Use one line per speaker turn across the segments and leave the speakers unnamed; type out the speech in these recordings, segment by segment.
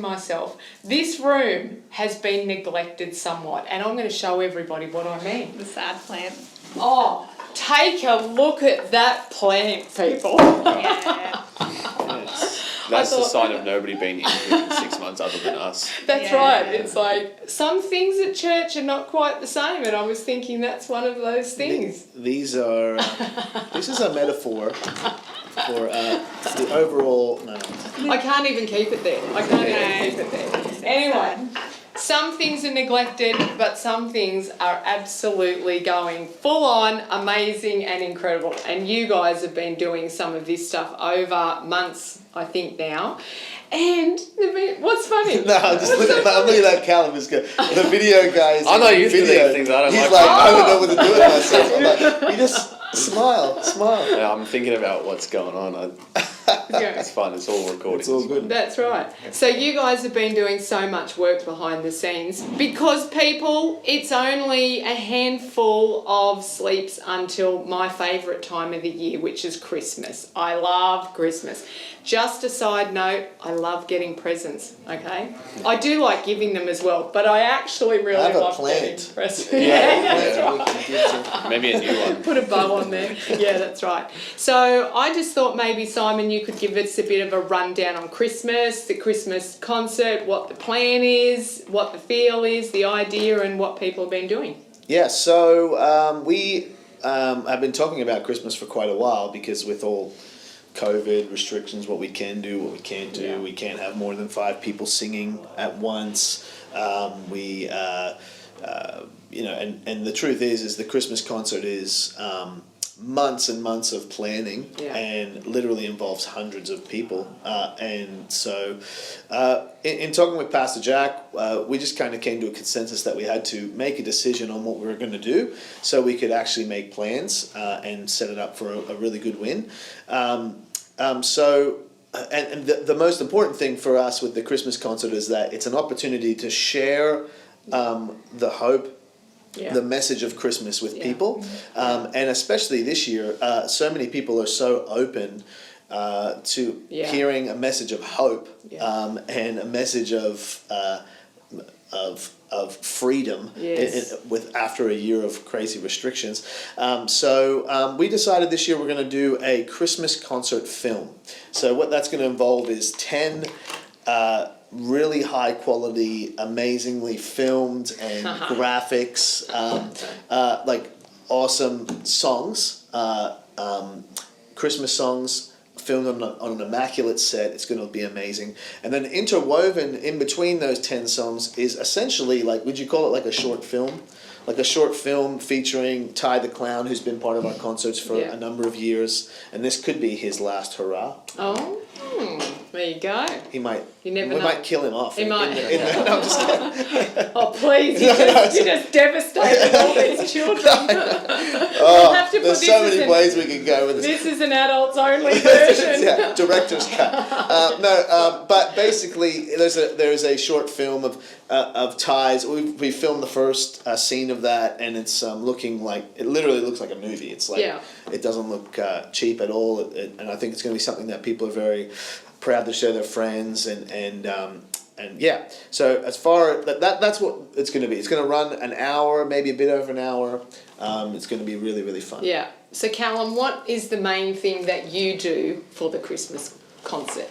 myself, this room has been neglected somewhat, and I'm going to show everybody what I mean.
The sad plant.
Oh, take a look at that plant, people.
Yeah.
That's the sign of nobody being in here in 6 months other than us.
That's right. It's like some things at church are not quite the same, and I was thinking that's one of those things.
These are. This is a metaphor for the overall. No.
I can't even keep it there. I can't even keep it there. Anyway, some things are neglected, but some things are absolutely going full on, amazing and incredible. And you guys have been doing some of this stuff over months, I think now. And what's funny?
No, I'm looking at Callum. Is good. The video guy.
I'm not used to these things. I don't
He's
like.
I don't know what to do with myself. I'm like, you just smile.
Yeah, I'm thinking about what's going on. It's fun. It's all recording.
It's all good.
That's right. So you guys have been doing so much work behind the scenes because, people, it's only a handful of sleeps until my favourite time of the year, which is Christmas. I love Christmas. Just a side note, I love getting presents, okay? I do like giving them as well, but I actually really love getting presents. That's right.
Maybe a new one.
Put a bow on there. Yeah, that's right. So I just thought maybe, Simon, you could give us a bit of a rundown on Christmas, the Christmas concert, what the plan is, what the feel is, the idea, and what people have been doing.
Yeah, so we have been talking about Christmas for quite a while because with all COVID restrictions, what we can do, what we can't do, we can't have more than 5 people singing at once. You know, and the truth is the Christmas concert is months and months of planning and literally involves hundreds of people. And so in talking with Pastor Jack, we just kind of came to a consensus that we had to make a decision on what we were going to do so we could actually make plans and set it up for a really good win. And the most important thing for us with the Christmas concert is that it's an opportunity to share the hope, the message of Christmas with people. And especially this year, so many people are so open to hearing a message of hope and a message of freedom with after a year of crazy restrictions. So we decided this year we're going to do a Christmas concert film. So what that's going to involve is 10 really high quality, amazingly filmed and graphics, like awesome songs, Christmas songs, filmed on an immaculate set. It's going to be amazing. And then interwoven in between those 10 songs is essentially like, would you call it like a short film? Like a short film featuring Ty the Clown, who's been part of our concerts for a number of years. And this could be his last hurrah.
Oh, there you go.
He might.
You never know.
We might kill him off.
He might.
No, I'm just kidding.
Oh, please. You just devastated all these children. We'll have to
there's so many ways we can go with this.
This is an adults only version.
Director's cut. But basically, there is a short film of Ty's. We filmed the first scene of that, and it's looking like, it literally looks like a movie. It's like it doesn't look cheap at all, and I think it's going to be something that people are very proud to show their friends and so as far that's what it's going to be. It's going to run an hour, maybe a bit over an hour. It's going to be really, really fun.
Yeah. So Callum, what is the main thing that you do for the Christmas concert?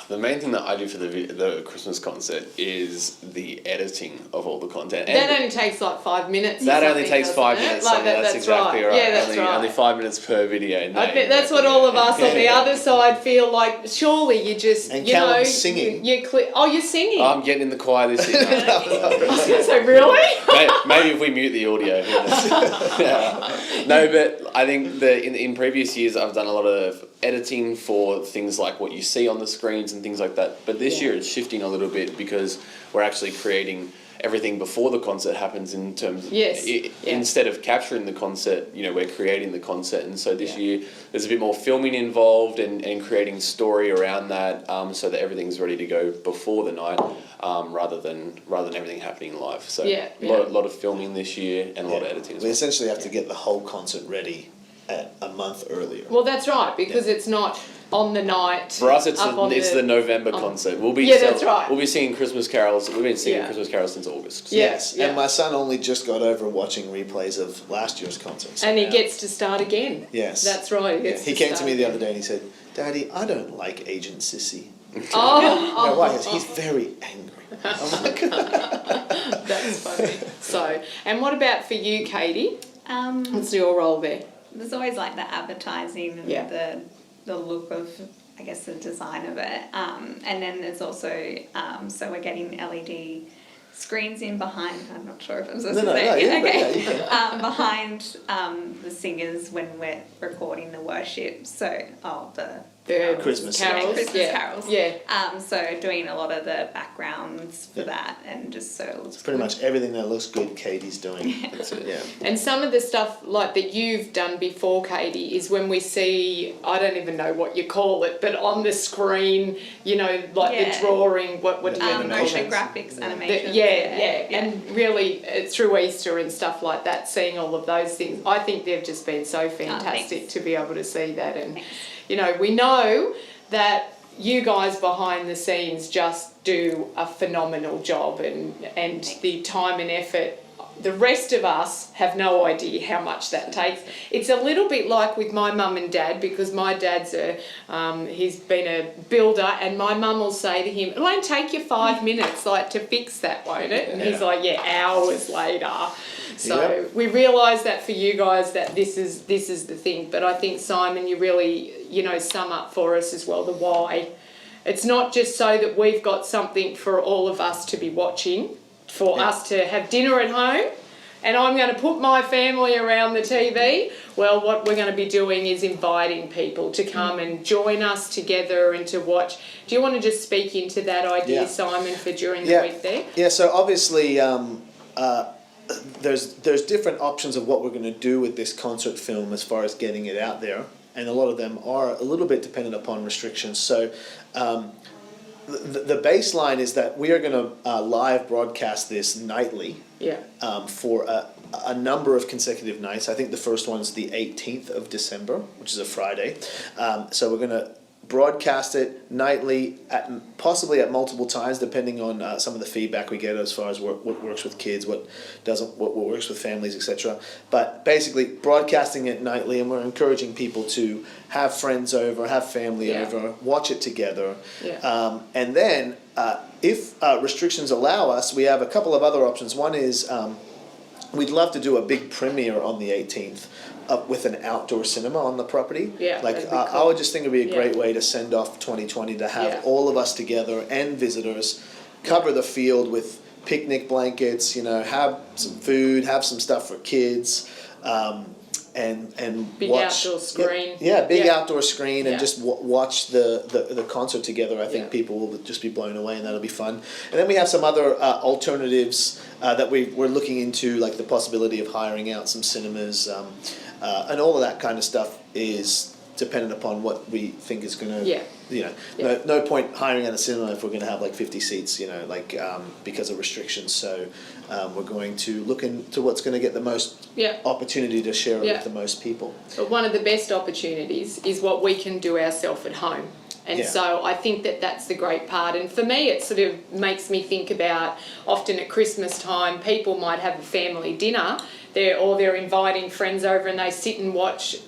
The main thing that I do for the Christmas concert is the editing of all the content.
And that only takes like 5 minutes.
That only takes 5 minutes.
Like
that's exactly right.
Yeah, that's right.
Only 5 minutes per video.
I bet that's what all of us on the other side feel like. Surely you just,
and
you know,
singing.
You're singing.
I'm getting in the choir this year.
I was going to say, really?
Maybe if we mute the audio. No, but I think that in previous years I've done a lot of editing for things like what you see on the screens and things like that. But this year it's shifting a little bit because we're actually creating everything before the concert happens in terms of instead of capturing the concert, you know, we're creating the concert. And so this year there's a bit more filming involved and creating story around that so that everything's ready to go before the night rather than everything happening live. So a lot of filming this year and a lot of editing as well.
We essentially have to get the whole concert ready a month earlier.
Well, that's right, because it's not on the night.
For us, it's
up on
the November concert. We'll be
that's right.
We'll be singing Christmas carols. We've been singing Christmas carols since August.
Yeah.
Yes, and my son only just got over watching replays of last year's concert. So
and he gets to start again.
Yes.
That's right.
He came to me the other day and he said, "Daddy, I don't like Agent Sissy."
Oh.
Why? He's very angry. I'm like,
That's funny. So, and what about for you, Katie? What's your role there?
There's always like the advertising and the look of, I guess, the design of it. And then there's also, so we're getting LED screens in behind, I'm not sure if I'm supposed to say it. Okay. Behind the singers when we're recording the worship. So, the
Christmas
carols.
Christmas
carols.
Yeah.
So doing a lot of the backgrounds for that, and just so it looks
pretty much everything that looks good, Katie's doing. That's it. Yeah.
And some of the stuff like that you've done before, Katie, is when we see, I don't even know what you call it, but on the screen, you know, like the drawing, what do you call
motion
it?
graphics, animation.
And really through Easter and stuff like that, seeing all of those things, I think they've just been so fantastic to be able to see that. And you know, we know that you guys behind the scenes just do a phenomenal job, and the time and effort. The rest of us have no idea how much that takes. It's a little bit like with my mum and dad, because my dad's he's been a builder, and my mum will say to him, "It won't take you 5 minutes, like, to fix that, won't it?" And he's like, "Yeah, hours later." So we realise that for you guys that this is the thing. But I think, Simon, you really, you know, sum up for us as well the why. It's not just so that we've got something for all of us to be watching, for us to have dinner at home, and I'm going to put my family around the TV. Well, what we're going to be doing is inviting people to come and join us together and to watch. Do you want to just speak into that idea, Simon, for during the week there?
Yeah, so obviously there's different options of what we're going to do with this concert film as far as getting it out there, and a lot of them are a little bit dependent upon restrictions. So the baseline is that we are going to live broadcast this nightly for a number of consecutive nights. I think the first one's the 18th of December, which is a Friday. So we're going to broadcast it nightly, possibly at multiple times, depending on some of the feedback we get as far as what works with kids, what doesn't, what works with families, etc. But basically, broadcasting it nightly, and we're encouraging people to have friends over, have family over, watch it together, and then if restrictions allow us, we have a couple of other options. One is we'd love to do a big premiere on the 18th. With an outdoor cinema on the property. I would just think it would be a great way to send off 2020, to have all of us together and visitors cover the field with picnic blankets, you know, have some food, have some stuff for kids, and
big
watch,
outdoor screen.
Big outdoor screen, and just watch the concert together. I think people will just be blown away, and that'll be fun. And then we have some other alternatives that we're looking into, like the possibility of hiring out some cinemas. And all of that kind of stuff is dependent upon what we think is going to, you know, no point hiring at a cinema if we're going to have like 50 seats, you know, like because of restrictions. So we're going to look into what's going to get the most opportunity to share it with the most people.
But one of the best opportunities is what we can do ourselves at home. And so I think that that's the great part. And for me, it sort of makes me think about, often at Christmas time, people might have a family dinner, they're inviting friends over, and they sit and watch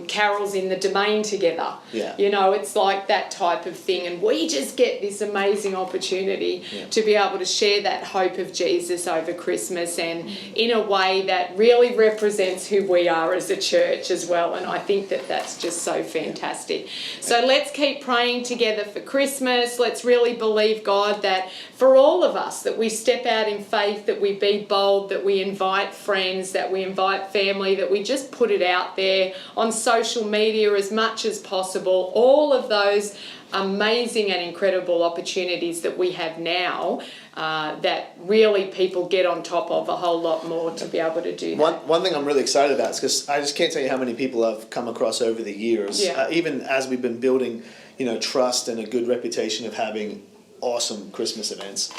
carols in the Domain together. You know, it's like that type of thing. And we just get this amazing opportunity to be able to share that hope of Jesus over Christmas, and in a way that really represents who we are as a church as well. And I think that that's just so fantastic. So let's keep praying together for Christmas. Let's really believe, God, that for all of us, that we step out in faith, that we be bold, that we invite friends, that we invite family, that we just put it out there on social media as much as possible. All of those amazing and incredible opportunities that we have now, that really people get on top of a whole lot more to be able to do that.
One thing I'm really excited about is because I just can't tell you how many people I've come across over the years, even as we've been building, you know, trust and a good reputation of having awesome Christmas events.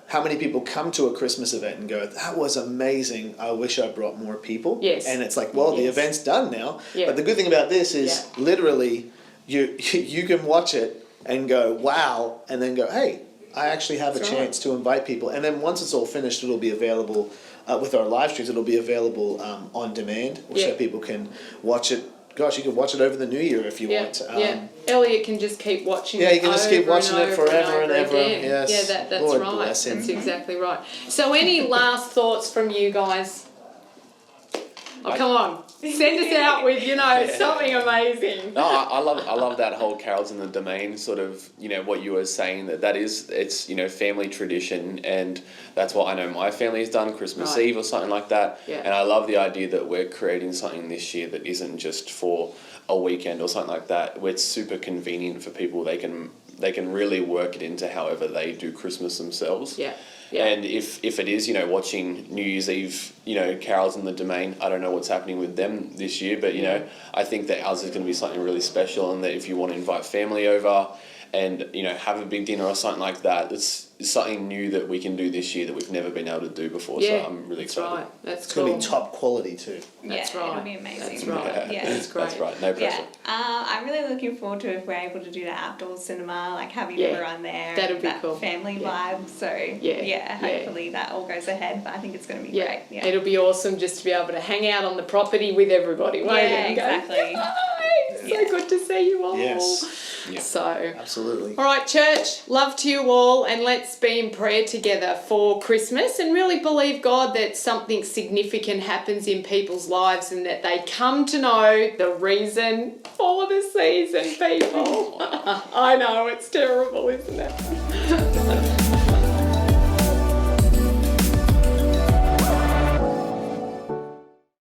How many people come to a Christmas event and go, "That was amazing, I wish I brought more people." And it's like, well, the event's done now. But the good thing about this is literally you can watch it and go, wow, and then go, hey, I actually have
That's
a chance to invite people. And then once it's all finished, it'll be available with our live streams. It'll be available on demand, so people can watch it. Gosh, you can watch it over the new year if you want.
Elliot can just keep watching it.
Yeah, you can just keep watching it forever and ever.
Again.
Yes.
Yeah, that's
Lord
right.
bless him.
That's exactly right. So, any last thoughts from you guys? Oh, come on. Send us out with, something amazing.
No, I love that whole carols in the domain sort of, what you were saying, it's family tradition, and that's what I know my family has done, Christmas Eve or something like that.
Yeah.
And I love the idea that we're creating something this year that isn't just for a weekend or something like that. It's super convenient for people. They can really work it into however they do Christmas themselves.
Yeah. Yeah.
And if it is, watching New Year's Eve, carols in the domain, I don't know what's happening with them this year, but, I think that ours is going to be something really special, and that if you want to invite family over and, have a big dinner or something like that, it's something new that we can do this year that we've never been able to do before.
Yeah,
so I'm really
that's
excited.
right. That's
It's
cool.
going to be top quality too.
That's
yeah,
right.
It'll be amazing.
That's right.
Yeah.
That's great.
That's right. No pressure.
Yeah. I'm really looking forward to if we're able to do the outdoor cinema, like having everyone there.
That'd be
that
cool.
Family vibe. So hopefully that all goes ahead. But I think it's going to be great. Yeah.
It'll be awesome just to be able to hang out on the property with everybody.
Yeah, exactly.
So good to see you all.
Yes.
Yeah.
So,
Absolutely.
all right, church, love to you all, and let's be in prayer together for Christmas and really believe God that something significant happens in people's lives and that they come to know the reason for the season, people. I know, it's terrible, isn't it?